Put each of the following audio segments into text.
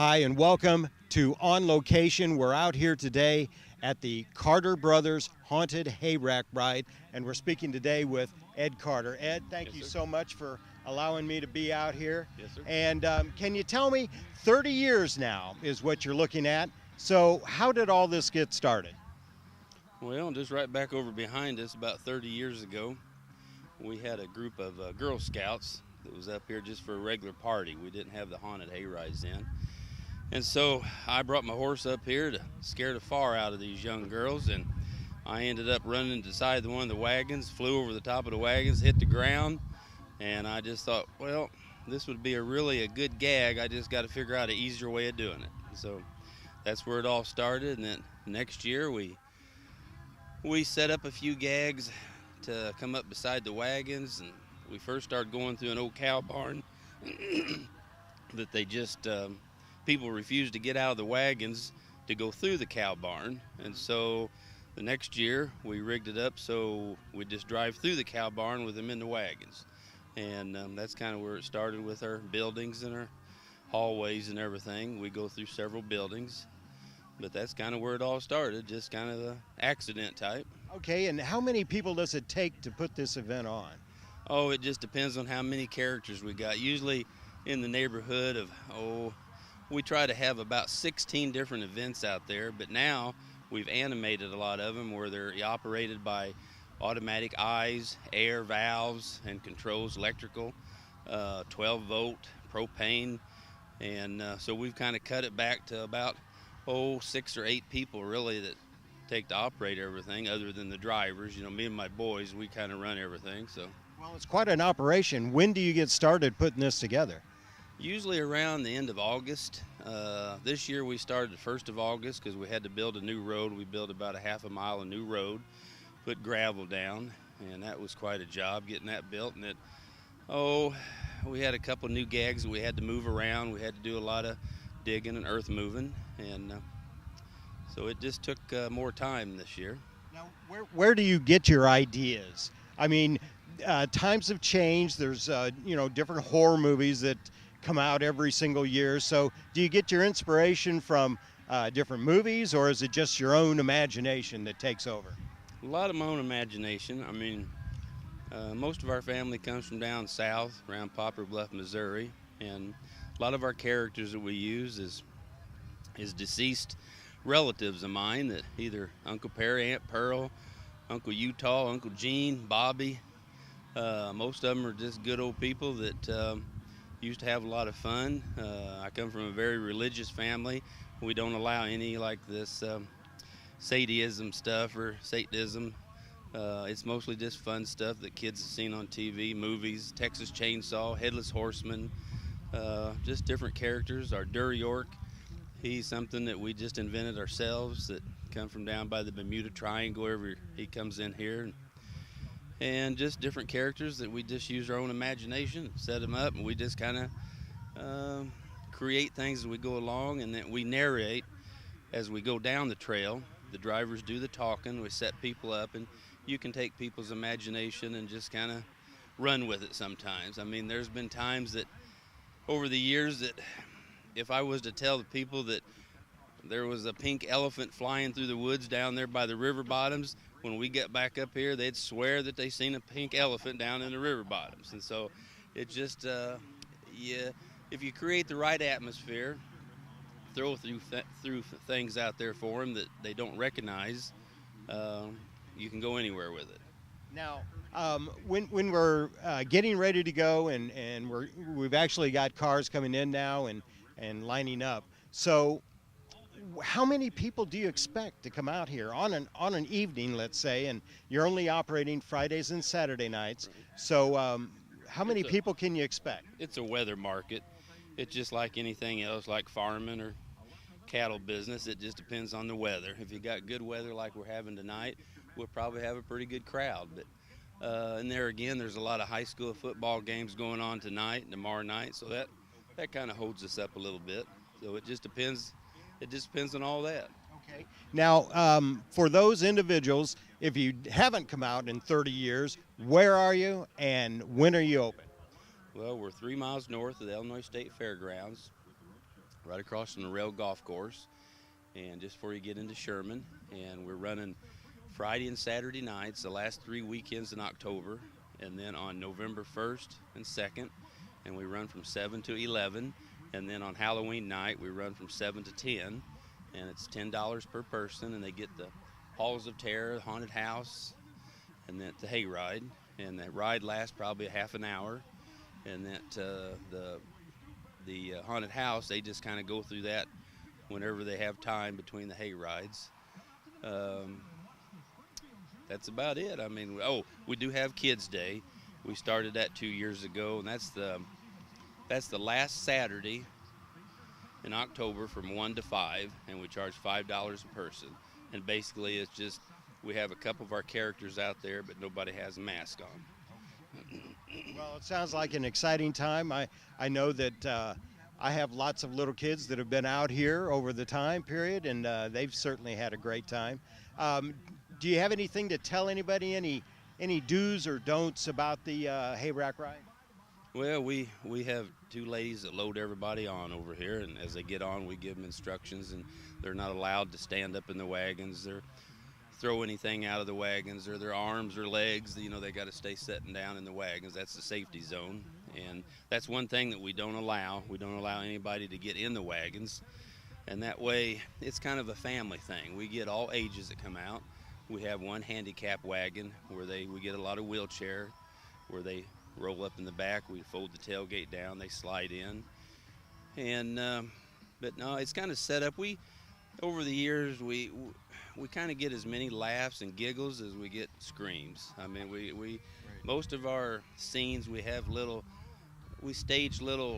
Hi, and welcome to On Location. We're out here today at the Carter Brothers Haunted Hayrack Ride, and we're speaking today with Ed Carter. Ed, thank you so much for allowing me to be out here. Yes, sir. And can you tell me, 30 years now is what you're looking at. So how did all this get started? Well, just right back over behind us, about 30 years ago, we had a group of Girl Scouts that was up here just for a regular party. We didn't have the haunted hay rides then. And so I brought my horse up here to scare the far out of these young girls, and I ended up running to the side of one of the wagons, flew over the top of the wagons, hit the ground, and I just thought, well, this would be a good gag. I just got to figure out an easier way of doing it. So that's where it all started, and then next year we set up a few gags to come up beside the wagons, and we first started going through an old cow barn that they just people refused to get out of the wagons to go through the cow barn. And so the next year we rigged it up so we just drive through the cow barn with them in the wagons. And that's kind of where it started with our buildings and our hallways and everything. We go through several buildings, but that's kind of where it all started, just kind of the accident type. Okay, and how many people does it take to put this event on? Oh, it just depends on how many characters we got. Usually in the neighborhood of, we try to have about 16 different events out there, but now we've animated a lot of them where they're operated by automatic eyes, air valves, and controls, electrical, 12-volt, propane, and so we've kind of cut it back to about 6 or 8 people really that take to operate everything, other than the drivers. You know, me and my boys, we kind of run everything. So, well, it's quite an operation. When do you get started putting this together? Usually around the end of August. This year we started the 1st of August because we had to build a new road. We built about a half a mile of new road, put gravel down, and that was quite a job getting that built. And we had a couple new gags that we had to move around. We had to do a lot of digging and earth moving, and so it just took more time this year. Now, where do you get your ideas? I mean, times have changed. There's different horror movies that come out every single year. So do you get your inspiration from different movies, or is it just your own imagination that takes over? A lot of my own imagination. I mean, most of our family comes from down south around Poplar Bluff, Missouri, and a lot of our characters that we use is deceased relatives of mine, that either Uncle Perry, Aunt Pearl, Uncle Utah, Uncle Gene, Bobby. Most of them are just good old people that used to have a lot of fun. I come from a very religious family. We don't allow any like this sadism stuff or Satanism. It's mostly just fun stuff that kids have seen on TV, movies, Texas Chainsaw, Headless Horseman, just different characters. Our Dur York, he's something that we just invented ourselves, that come from down by the Bermuda Triangle wherever he comes in here. And just different characters that we just use our own imagination, set them up, and we just kind of create things as we go along, and then we narrate as we go down the trail. The drivers do the talking, we set people up, and you can take people's imagination and just kind of run with it sometimes. I mean, there's been times that over the years that if I was to tell the people that there was a pink elephant flying through the woods down there by the river bottoms, when we get back up here, they'd swear that they seen a pink elephant down in the river bottoms. And so it just, if you create the right atmosphere, throw through things out there for them that they don't recognize, you can go anywhere with it. Now, when we're getting ready to go, and we've actually got cars coming in now and lining up, so how many people do you expect to come out here on an evening, let's say, and you're only operating Fridays and Saturday nights? So how many people can you expect? It's a weather market. It's just like anything else, like farming or cattle business. It just depends on the weather. If you got good weather like we're having tonight, we'll probably have a pretty good crowd. But and there again, there's a lot of high school football games going on tonight and tomorrow night, so that kind of holds us up a little bit. So it just depends. It just depends on all that. Okay. Now, for those individuals, if you haven't come out in 30 years, where are you and when are you open? Well, we're 3 miles north of the Illinois State Fairgrounds. right across from the Rail Golf Course, and just before you get into Sherman. And we're running Friday and Saturday nights, the last 3 weekends in October, and then on November 1st and 2nd, and we run from 7 to 11. And then on Halloween night, we run from 7 to 10, and it's $10 per person, and they get the Halls of Terror, the haunted house, and then the hayride. And the ride lasts probably a half an hour, and that the haunted house, they just kind of go through that whenever they have time between the hay rides. That's about it. I mean, we do have Kids Day. We started that 2 years ago, and that's the last Saturday in October from 1 to 5, and we charge $5 a person. And basically it's just, we have a couple of our characters out there, but nobody has a mask on. Well, it sounds like an exciting time. I know that I have lots of little kids that have been out here over the time period, and they've certainly had a great time. Do you have anything to tell anybody, any do's or don'ts about the hay rack ride? Well, we have two ladies that load everybody on over here, and as they get on, we give them instructions, and they're not allowed to stand up in the wagons or throw anything out of the wagons, or their arms or legs. You know, they got to stay sitting down in the wagons. That's the safety zone, and that's one thing that we don't allow. We don't allow anybody to get in the wagons, and that way it's kind of a family thing. We get all ages that come out. We have one handicap wagon where we get a lot of wheelchair, where they roll up in the back. We fold the tailgate down, they slide in, and but no, it's kind of set up. Over the years, we kind of get as many laughs and giggles as we get screams. I mean, we most of our scenes, we stage little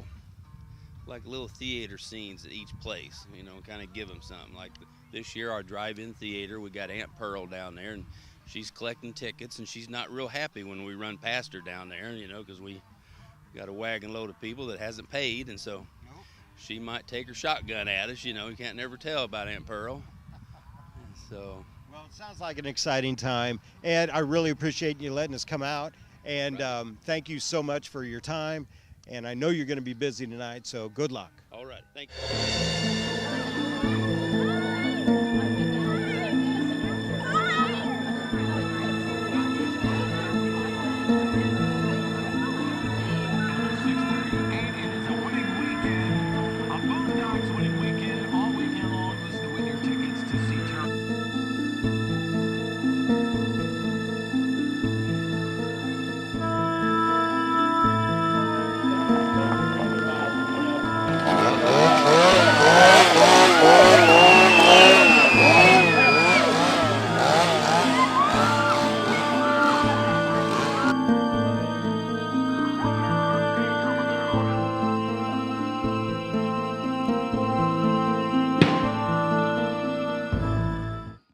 theater scenes at each place, you know, kind of give them something. Like this year, our drive-in theater, we got Aunt Pearl down there, and she's collecting tickets, and she's not real happy when we run past her down there, you know, because we got a wagon load of people that hasn't paid, and so she might take her shotgun at us. You know, you can't never tell about Aunt Pearl. And so, well, it sounds like an exciting time, and I really appreciate you letting us come out. And thank you so much for your time. And I know you're going to be busy tonight, so good luck. All right, thank you.